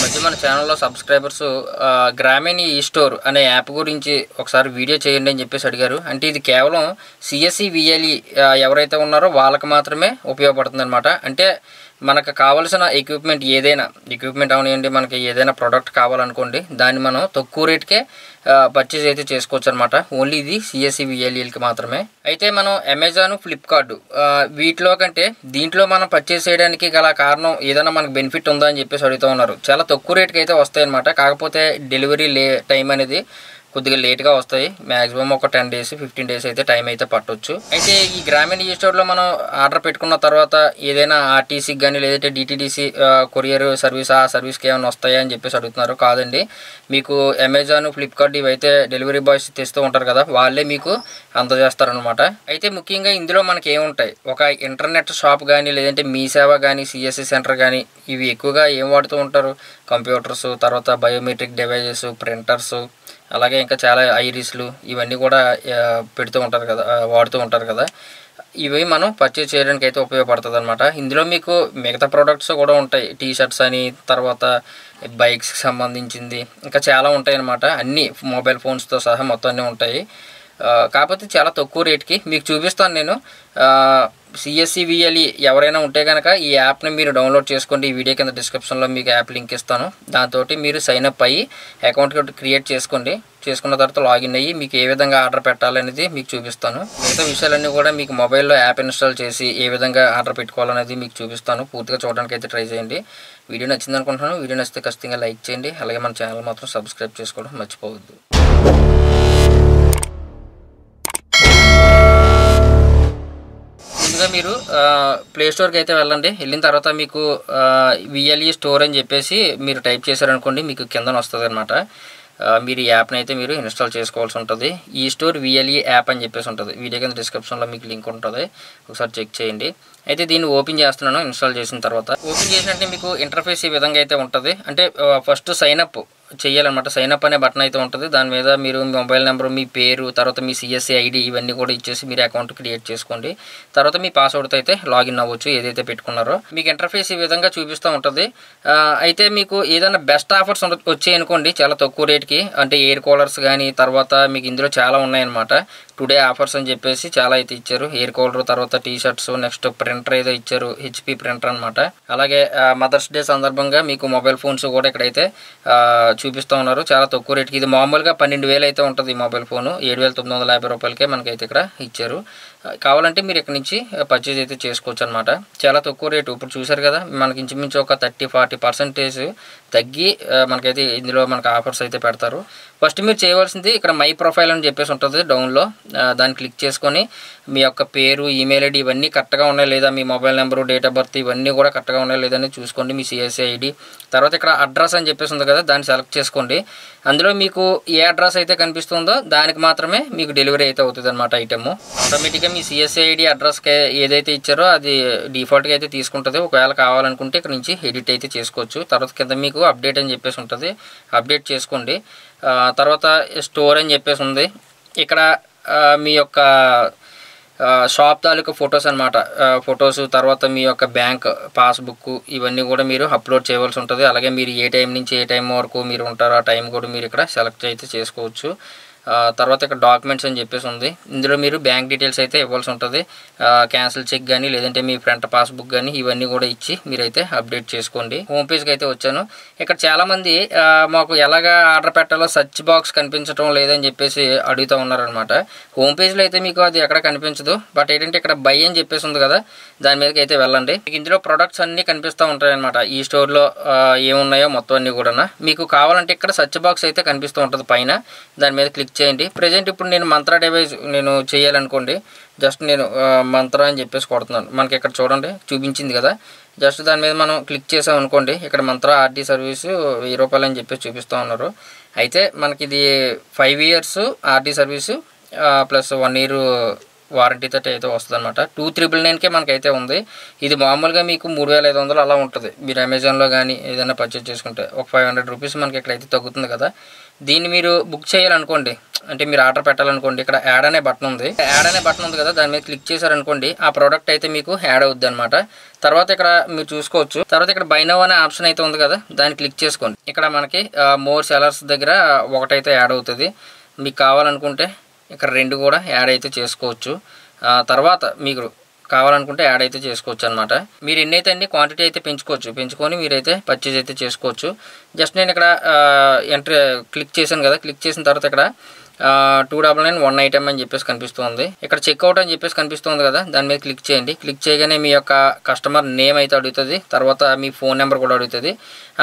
మధ్య మన ఛానల్లో సబ్స్క్రైబర్స్ గ్రామీణ ఈ స్టోర్ అనే యాప్ గురించి ఒకసారి వీడియో చేయండి అని చెప్పేసి అడిగారు. అంటే ఇది కేవలం సిఎస్సి విఎల్ఈ ఎవరైతే ఉన్నారో వాళ్ళకి మాత్రమే ఉపయోగపడుతుంది అనమాట. అంటే మనకు కావాల్సిన ఎక్విప్మెంట్ అవనివ్వండి, మనకి ఏదైనా ప్రోడక్ట్ కావాలనుకోండి, దాన్ని మనం తక్కువ రేట్కే పర్చేజ్ అయితే చేసుకోవచ్చు అనమాట. ఓన్లీ ఇది సిఎస్సి విఎల్ఈలకి మాత్రమే. అయితే మనం అమెజాన్, ఫ్లిప్కార్ట్ వీటిలో కంటే దీంట్లో మనం పర్చేజ్ చేయడానికి గల కారణం ఏదైనా మనకు బెనిఫిట్ ఉందా అని చెప్పేసి అడుగుతూ ఉన్నారు. చాలా తక్కువ రేట్కి అయితే వస్తాయి అనమాట. కాకపోతే డెలివరీ టైం అనేది కొద్దిగా లేట్గా వస్తాయి. మ్యాక్సిమం ఒక 10 days 15 days అయితే టైం అయితే పట్టవచ్చు. అయితే ఈ గ్రామీణ ఈ స్టోర్లో మనం ఆర్డర్ పెట్టుకున్న తర్వాత ఏదైనా ఆర్టీసీకి కానీ లేదంటే డిటీడీసీ కొరియర్ సర్వీస్ ఆ సర్వీస్కి ఏమైనా వస్తాయా అని చెప్పేసి అడుగుతున్నారు. కాదండి, మీకు అమెజాన్, ఫ్లిప్కార్ట్ ఇవైతే డెలివరీ బాయ్స్ తెస్తూ ఉంటారు కదా, వాళ్ళే మీకు అందజేస్తారనమాట. అయితే ముఖ్యంగా ఇందులో మనకి ఏముంటాయి, ఒక ఇంటర్నెట్ షాప్ కానీ లేదంటే మీ సేవ కానీ సిఎస్సి సెంటర్ కానీ ఇవి ఎక్కువగా ఏం వాడుతూ ఉంటారు, కంప్యూటర్స్, తర్వాత బయోమెట్రిక్ డివైజెస్, ప్రింటర్స్, అలాగే ఇంకా చాలా ఐరిస్లు ఇవన్నీ కూడా పెడుతూ ఉంటారు కదా, వాడుతూ ఉంటారు కదా. ఇవి మనం పర్చేజ్ చేయడానికి అయితే ఉపయోగపడుతుంది అనమాట. ఇందులో మీకు మిగతా ప్రోడక్ట్స్ కూడా ఉంటాయి, టీషర్ట్స్ అని, తర్వాత బైక్స్కి సంబంధించింది ఇంకా చాలా ఉంటాయి అనమాట. అన్నీ మొబైల్ ఫోన్స్తో సహా మొత్తం అన్నీ ఉంటాయి. కాకపోతే చాలా తక్కువ రేట్కి మీకు చూపిస్తాను నేను. సిఎస్సి విఎల్ఈ ఎవరైనా ఉంటే కనుక ఈ యాప్ని మీరు డౌన్లోడ్ చేసుకోండి. ఈ వీడియో కింద డిస్క్రిప్షన్లో మీకు యాప్ లింక్ ఇస్తాను. దాంతో మీరు సైన్అప్ అయ్యి అకౌంట్ క్రియేట్ చేసుకోండి. చేసుకున్న తర్వాత లాగిన్ అయ్యి మీకు ఏ విధంగా ఆర్డర్ పెట్టాలనేది మీకు చూపిస్తాను. మిగతా విషయాలన్నీ కూడా మీకు మొబైల్లో యాప్ ఇన్స్టాల్ చేసి ఏ విధంగా ఆర్డర్ పెట్టుకోవాలనేది మీకు చూపిస్తాను. పూర్తిగా చూడడానికి అయితే ట్రై చేయండి. వీడియో నచ్చింది అనుకుంటున్నాను. వీడియో నచ్చితే ఖచ్చితంగా లైక్ చేయండి. అలాగే మన ఛానల్ మాత్రం సబ్స్క్రైబ్ చేసుకోవడం మర్చిపోవద్దు. ముందుగా మీరు ప్లే స్టోర్కి అయితే వెళ్ళండి. వెళ్ళిన తర్వాత మీకు విఎల్ఈ స్టోర్ అని చెప్పేసి మీరు టైప్ చేశారనుకోండి, మీకు కిందన వస్తుంది అనమాట. మీరు ఈ యాప్ని అయితే మీరు ఇన్స్టాల్ చేసుకోవాల్సి ఉంటుంది. ఈ స్టోర్ విఎల్ఈ యాప్ అని చెప్పేసి ఉంటుంది. వీడియో కింద డిస్క్రిప్షన్లో మీకు లింక్ ఉంటుంది, ఒకసారి చెక్ చేయండి. అయితే దీన్ని ఓపెన్ చేస్తున్నాను. ఇన్స్టాల్ చేసిన తర్వాత ఓపెన్ చేసినట్టే మీకు ఇంటర్ఫేస్ ఈ విధంగా అయితే ఉంటుంది. అంటే ఫస్ట్ సైన్అప్ చేయాలన్నమాట. సైన్అప్ అనే బటన్ అయితే ఉంటుంది. దాని మీద మీరు మొబైల్ నెంబర్, మీ పేరు, తర్వాత మీ సిఎస్సి ఐడి ఇవన్నీ కూడా ఇచ్చేసి మీరు అకౌంట్ క్రియేట్ చేసుకోండి. తర్వాత మీ పాస్వర్డ్తో అయితే లాగిన్ అవ్వచ్చు, ఏదైతే పెట్టుకున్నారో. మీకు ఇంటర్ఫేస్ ఈ విధంగా చూపిస్తూ ఉంటుంది. అయితే మీకు ఏదైనా బెస్ట్ ఆఫర్స్ వచ్చాయనుకోండి చాలా తక్కువ రేట్కి, అంటే ఎయిర్ కూలర్స్ కానీ, తర్వాత మీకు ఇందులో చాలా ఉన్నాయన్నమాట. టుడే ఆఫర్స్ అని చెప్పేసి చాలా అయితే ఇచ్చారు. ఎయిర్ కూలర్, తర్వాత టీషర్ట్స్, నెక్స్ట్ ప్రింటర్ ఏదో ఇచ్చారు, హెచ్పి ప్రింటర్ అనమాట. అలాగే మదర్స్ డే సందర్భంగా మీకు మొబైల్ ఫోన్స్ కూడా ఇక్కడైతే చూపిస్తూ ఉన్నారు చాలా తక్కువ రేట్కి. ఇది మామూలుగా 12,000 అయితే ఉంటుంది. ఈ మొబైల్ ఫోను 7,950 రూపాయలకే మనకైతే ఇక్కడ ఇచ్చారు. కావాలంటే మీరు ఇక్కడ నుంచి పర్చేజ్ అయితే చేసుకోవచ్చు అనమాట. చాలా తక్కువ రేటు. ఇప్పుడు చూసారు కదా, మనకి ఇంచుమించు ఒక 30-40% తగ్గి మనకైతే ఇందులో మనకు ఆఫర్స్ అయితే పెడతారు. ఫస్ట్ మీరు చేయవలసింది ఇక్కడ మై ప్రొఫైల్ అని చెప్పేసి ఉంటుంది డౌన్లో. దాన్ని క్లిక్ చేసుకొని మీ యొక్క పేరు, ఈమెయిల్ ఐడి ఇవన్నీ కరెక్ట్గా ఉన్నాయి లేదా, మీ mobile number, date of birth ఇవన్నీ కూడా కరెక్ట్గా ఉన్నాయి లేదని చూసుకోండి. మీ సిఎస్సి ఐడి, తర్వాత ఇక్కడ అడ్రస్ అని చెప్పేసి ఉంది కదా, దాన్ని సెలెక్ట్ చేసుకోండి. అందులో మీకు ఏ అడ్రస్ అయితే కనిపిస్తుందో దానికి మాత్రమే మీకు డెలివరీ అయితే అవుతుంది అనమాట ఐటమ్. ఆటోమేటిక్గా మీ సిఎస్సి ఐడి అడ్రస్కి ఏదైతే ఇచ్చారో అది డిఫాల్ట్గా అయితే తీసుకుంటుంది. ఒకవేళ కావాలనుకుంటే ఇక్కడ నుంచి ఎడిట్ అయితే చేసుకోవచ్చు. తర్వాత కింద మీకు అప్డేట్ అని చెప్పేసి ఉంటుంది, అప్డేట్ చేసుకోండి. తర్వాత స్టోర్ అని చెప్పేసి ఉంది. ఇక్కడ మీ యొక్క షాప్ తాలూకా ఫొటోస్ అనమాట, ఫొటోస్, తర్వాత మీ యొక్క బ్యాంక్ పాస్బుక్ ఇవన్నీ కూడా మీరు అప్లోడ్ చేయవలసి ఉంటుంది. అలాగే మీరు ఏ టైం నుంచి ఏ టైం వరకు మీరు ఉంటారో ఆ టైం కూడా మీరు ఇక్కడ సెలెక్ట్ అయితే చేసుకోవచ్చు. తర్వాత ఇక్కడ డాక్యుమెంట్స్ అని చెప్పేసి ఉంది. ఇందులో మీరు బ్యాంక్ డీటెయిల్స్ అయితే ఇవ్వాల్సి ఉంటుంది. క్యాన్సిల్ చెక్ కానీ లేదంటే మీ ఫ్రంట్ పాస్బుక్ కానీ ఇవన్నీ కూడా ఇచ్చి మీరైతే అప్డేట్ చేసుకోండి. హోమ్ పేజ్కి అయితే వచ్చాను. ఇక్కడ చాలామంది మాకు ఎలాగా ఆర్డర్ పెట్టాలో సర్చ్ బాక్స్ కనిపించడం లేదని చెప్పేసి అడుగుతూ ఉన్నారనమాట. హోమ్ పేజ్లో అయితే మీకు అది ఎక్కడ కనిపించదు. బట్ ఏంటంటే ఇక్కడ బై అని చెప్పేసి ఉంది కదా, దాని మీదకి అయితే వెళ్ళండి. ఇందులో ప్రొడక్ట్స్ అన్నీ కనిపిస్తూ ఉంటాయి అనమాట. ఈ స్టోర్లో ఏమున్నాయో మొత్తం అన్నీ కూడా మీకు కావాలంటే ఇక్కడ సర్చ్ బాక్స్ అయితే కనిపిస్తూ ఉంటుంది పైన, దాని మీద క్లిక్ చేయండి. ప్రజెంట్ ఇప్పుడు నేను మంత్రా డివైస్ నేను చేయాలనుకోండి, జస్ట్ నేను మంత్రా అని చెప్పేసి కొడుతున్నాను. మనకి ఇక్కడ చూడండి చూపించింది కదా, జస్ట్ దాని మీద మనం క్లిక్ చేసాం అనుకోండి, ఇక్కడ మంత్రా ఆర్టీ సర్వీసు 1000 రూపాయలు అని చెప్పేసి చూపిస్తూ ఉన్నారు. అయితే మనకి ఇది 5 years RT service plus 1 year వారంటీతో అయితే వస్తుంది అనమాట. 2,999కే మనకైతే ఉంది. ఇది మామూలుగా మీకు 3,500 అలా ఉంటుంది. మీరు అమెజాన్లో కానీ ఏదైనా పర్చేజ్ చేసుకుంటే ఒక 500 రూపీస్ మనకి ఇక్కడైతే తగ్గుతుంది కదా. దీన్ని మీరు బుక్ చేయాలనుకోండి, అంటే మీరు ఆర్డర్ పెట్టాలనుకోండి, ఇక్కడ యాడ్ అనే బటన్ ఉంది. యాడ్ అనే బటన్ ఉంది కదా, దాని మీద క్లిక్ చేశారనుకోండి ఆ ప్రోడక్ట్ అయితే మీకు యాడ్ అవుద్ది అనమాట. తర్వాత ఇక్కడ మీరు చూసుకోవచ్చు. తర్వాత ఇక్కడ బై నౌ అనే ఆప్షన్ అయితే ఉంది కదా, దాన్ని క్లిక్ చేసుకోండి. ఇక్కడ మనకి మోర్ సెలర్స్ దగ్గర ఒకటైతే యాడ్ అవుతుంది. మీకు కావాలనుకుంటే ఇక్కడ 2 కూడా యాడ్ అయితే చేసుకోవచ్చు. తర్వాత మీకు కావాలనుకుంటే యాడ్ అయితే చేసుకోవచ్చు అనమాట. మీరు ఎన్నైతే అన్ని క్వాంటిటీ అయితే పెంచుకొని మీరైతే పర్చేజ్ అయితే చేసుకోవచ్చు. జస్ట్ నేను ఇక్కడ ఎంట్రీ క్లిక్ చేశాను కదా, క్లిక్ చేసిన తర్వాత ఇక్కడ 299 1 ఐటమ్ అని చెప్పేసి కనిపిస్తుంది. ఇక్కడ చెక్అవుట్ అని చెప్పేసి కనిపిస్తుంది కదా, దాని మీద క్లిక్ చేయండి. క్లిక్ చేయగానే మీ యొక్క కస్టమర్ నేమ్ అయితే అడుగుతుంది, తర్వాత మీ ఫోన్ నెంబర్ కూడా అడుగుతుంది.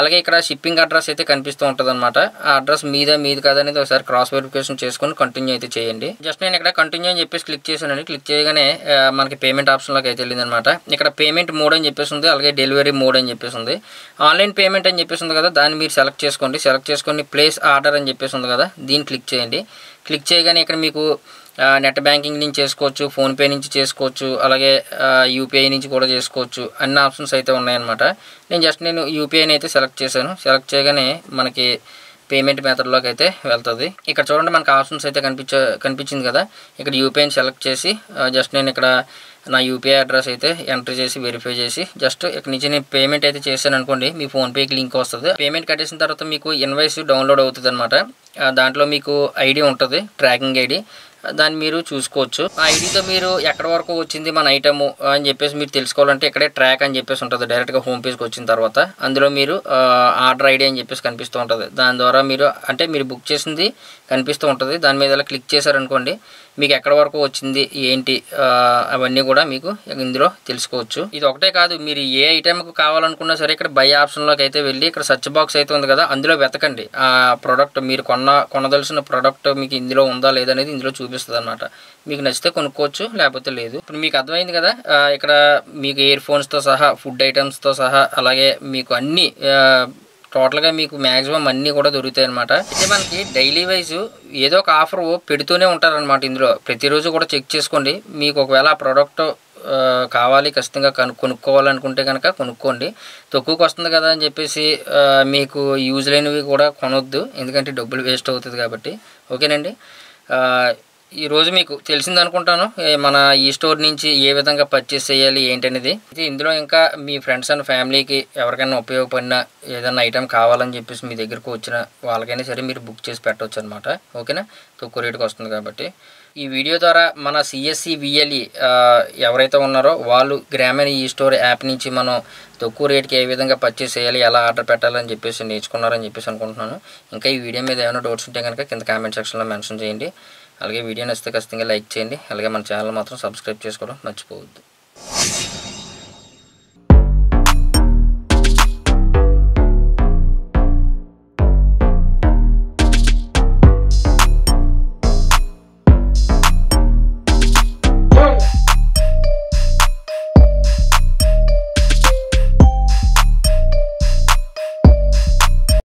అలాగే ఇక్కడ షిప్పింగ్ అడ్రస్ అయితే కనిపిస్తూ ఉంటుంది అనమాట. ఆ అడ్రస్ మీది కాదు అనేది ఒకసారి క్రాస్ వెరిఫికేషన్ చేసుకొని కంటిన్యూ అయితే చేయండి. జస్ట్ నేను ఇక్కడ కంటిన్యూ అని చెప్పేసి క్లిక్ చేశానండి. క్లిక్ చేయగానే మనకి పేమెంట్ ఆప్షన్లోకి అయితే వెళ్ళింది అనమాట. ఇక్కడ పేమెంట్ మోడ్ అని చెప్పేసి ఉంది, అలాగే డెలివరీ మోడ్ అని చెప్పేసి ఉంది. ఆన్లైన్ పేమెంట్ అని చెప్పేసి ఉంది కదా, దాన్ని మీరు సెలెక్ట్ చేసుకొని ప్లేస్ ఆర్డర్ అని చెప్పేసి ఉంది కదా, దీన్ని క్లిక్ చేయండి. క్లిక్ చేయగానే ఇక్కడ మీకు నెట్ బ్యాంకింగ్ నుంచి చేసుకోవచ్చు, ఫోన్పే నుంచి చేసుకోవచ్చు, అలాగే యూపీఐ నుంచి కూడా చేసుకోవచ్చు. అన్ని ఆప్షన్స్ అయితే ఉన్నాయన్నమాట. నేను యూపీఐని అయితే సెలెక్ట్ చేశాను. సెలెక్ట్ చేయగానే మనకి పేమెంట్ మెథడ్లోకి అయితే వెళ్తుంది. ఇక్కడ చూడండి మనకి ఆప్షన్స్ అయితే కనిపించింది కదా, ఇక్కడ యూపీఐని సెలెక్ట్ చేసి నేను ఇక్కడ నా యూపీఐ అడ్రస్ అయితే ఎంటర్ చేసి వెరిఫై చేసి ఇక్కడ నుంచి నేను పేమెంట్ అయితే చేశాను అనుకోండి, మీ ఫోన్పేకి లింక్ వస్తుంది. పేమెంట్ కట్టేసిన తర్వాత మీకు ఇన్వాయిస్ డౌన్లోడ్ అవుతుంది అనమాట. దాంట్లో మీకు ఐడి ఉంటుంది, ట్రాకింగ్ ఐడి, దాన్ని మీరు చూసుకోవచ్చు. ఆ ఐడితో మీరు ఎక్కడి వరకు వచ్చింది మన ఐటమ్ అని చెప్పేసి మీరు తెలుసుకోవాలంటే ఇక్కడే ట్రాక్ అని చెప్పేసి ఉంటుంది. డైరెక్ట్గా హోమ్ పేజ్కి వచ్చిన తర్వాత అందులో మీరు ఆర్డర్ ఐడి అని చెప్పేసి కనిపిస్తూ ఉంటుంది. దాని ద్వారా మీరు బుక్ చేసింది కనిపిస్తూ ఉంటుంది. దాని మీద క్లిక్ చేశారనుకోండి మీకు ఎక్కడి వరకు వచ్చింది ఏంటి అవన్నీ కూడా మీకు ఇందులో తెలుసుకోవచ్చు. ఇది ఒకటే కాదు, మీరు ఏ ఐటెంకు కావాలనుకున్నా సరే ఇక్కడ బై ఆప్షన్లోకి అయితే వెళ్ళి ఇక్కడ సెర్చ్ బాక్స్ అయితే ఉంది కదా, అందులో వెతకండి. ఆ ప్రోడక్ట్ మీరు కొనదలసిన ప్రోడక్ట్ మీకు ఇందులో ఉందా లేదా అనేది ఇందులో చూపిస్తుంది అనమాట. మీకు నచ్చితే కొనుక్కోవచ్చు, లేకపోతే లేదు. ఇప్పుడు మీకు అర్థమైంది కదా, ఇక్కడ మీకు ఇయర్ ఫోన్స్తో సహా, ఫుడ్ ఐటమ్స్తో సహా, అలాగే మీకు అన్ని టోటల్గా మీకు మ్యాక్సిమం అన్నీ కూడా దొరుకుతాయి అనమాట. అయితే మనకి డైలీ వైజ్ ఏదో ఒక ఆఫర్ పెడుతూనే ఉంటారనమాట. ఇందులో ప్రతిరోజు కూడా చెక్ చేసుకోండి. మీకు ఒకవేళ ఆ ప్రోడక్ట్ కావాలి, ఖచ్చితంగా కొనుక్కోవాలనుకుంటే కనుక కొనుక్కోండి. తక్కువకి వస్తుంది కదా అని చెప్పేసి మీకు యూజ్ లేనివి కూడా కొనొద్దు, ఎందుకంటే డబ్బులు వేస్ట్ అవుతుంది కాబట్టి. ఓకేనండి, ఈరోజు మీకు తెలిసింది అనుకుంటాను మన ఈ స్టోర్ నుంచి ఏ విధంగా పర్చేస్ చేయాలి ఏంటనేది. అయితే ఇందులో ఇంకా మీ ఫ్రెండ్స్ అండ్ ఫ్యామిలీకి ఎవరికైనా ఉపయోగపడిన ఏదైనా ఐటెం కావాలని చెప్పేసి మీ దగ్గరకు వచ్చిన వాళ్ళకైనా సరే మీరు బుక్ చేసి పెట్టవచ్చు అనమాట. ఓకేనా, తక్కువ రేటుకి వస్తుంది కాబట్టి. ఈ వీడియో ద్వారా మన సిఎస్సి విఎల్ఈ ఎవరైతే ఉన్నారో వాళ్ళు గ్రామీణ ఈ స్టోర్ యాప్ నుంచి మనం తక్కువ రేటుకి ఏ విధంగా పర్చేస్ చేయాలి, ఎలా ఆర్డర్ పెట్టాలని చెప్పేసి నేర్చుకున్నారని చెప్పేసి అనుకుంటున్నాను. ఇంకా ఈ వీడియో మీద ఏమైనా డౌట్స్ ఉంటే కనుక కింద కామెంట్ సెక్షన్లో మెన్షన్ చేయండి. అలాగే వీడియో నచ్చితే ఖచ్చితంగా లైక్ చేయండి. అలాగే మన ఛానల్ మాత్రం సబ్స్క్రైబ్ చేసుకోవడం మర్చిపోవద్దు.